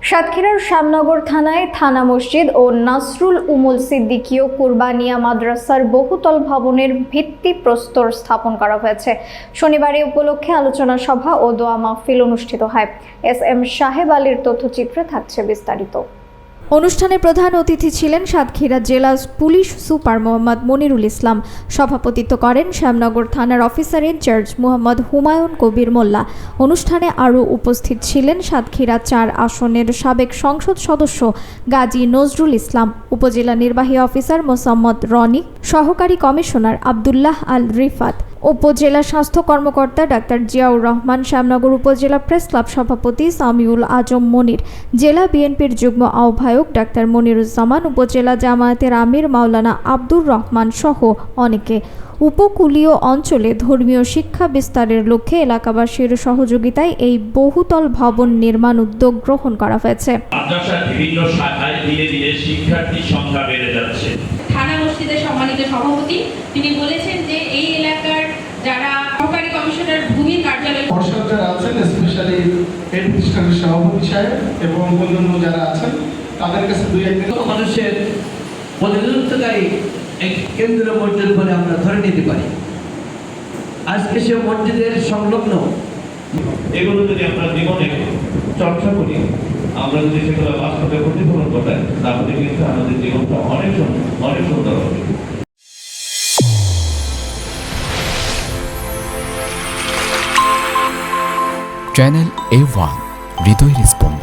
সাতক্ষীরার শ্যামনগর থানায় থানা মসজিদ ও নাসরুল উমুল সিদ্দিকীয় কুরবানিয়া মাদ্রাসার বহুতল ভবনের ভিত্তিপ্রস্তর স্থাপন করা হয়েছে। শনিবার এ উপলক্ষে আলোচনা সভা ও দোয়া মাহফিল অনুষ্ঠিত হয়। এস.এম. সাহেব আলীর তথ্যচিত্রে থাকছে বিস্তারিত। অনুষ্ঠানে প্রধান অতিথি ছিলেন সাতক্ষীরা জেলা পুলিশ সুপার মোহাম্মদ মনিরুল ইসলাম। সভাপতিত্ব করেন শ্যামনগর থানার অফিসার ইনচার্জ মোহাম্মদ হুমায়ুন কবির মোল্লা। অনুষ্ঠানে আরও উপস্থিত ছিলেন সাতক্ষীরা ৪ আসনের সাবেক সংসদ সদস্য গাজী নজরুল ইসলাম, উপজেলা নির্বাহী অফিসার মোসাম্মদ রনি, সহকারী কমিশনার আবদুল্লাহ আল রিফাত, উপজেলা স্বাস্থ্য কর্মকর্তা ডাক্তার জিয়াউর রহমান, শ্যামনগর উপজেলা প্রেস ক্লাব সভাপতি সামিউল আজম মনির, জেলা বিএনপির যুগ্ম আহ্বায়ক ডাক্তার মনিরুজ্জামান, উপজেলা জামায়াতের আমির মাওলানা আব্দুর রহমান সহ অনেকে। উপকূলীয় অঞ্চলে ধর্মীয় শিক্ষা বিস্তারের লক্ষ্যে এলাকাবাসীর সহযোগিতায় এই বহুতল ভবন নির্মাণ উদ্যোগ গ্রহণ করা হয়েছে। মাদ্রাসার বিভিন্ন শাখায় ধীরে ধীরে শিক্ষার্থীর সংখ্যা বেড়ে যাচ্ছে। থানা মসজিদের সম্মানিত সভাপতি তিনি বলেছেন যে এই এলাকার যারা সহকারী কমিশনার ভূমি কার্যালয় পরিষদের আছেন, স্পেশালি এই প্রতিষ্ঠানের সভাপতি সাহেব এবং অন্যান্য যারা আছেন তাদের কাছে দুই এক মানুষের প্রতিনিধিত্বকারী এক কেন্দ্রীয় মসজিদ বলে আমরা ধরে নিতে পারি। আজকে সে মসজিদের সংলগ্ন এগুলো যদি আমরা জীবনে চর্চা করি, আমরা যদি সেগুলো বাস্তবে প্রতিফলন ঘটাই, তাহলে কিন্তু আমাদের জীবনটা অনেক সুন্দর হবে। চ্যানেল A1 হৃদয় রেসপন্স।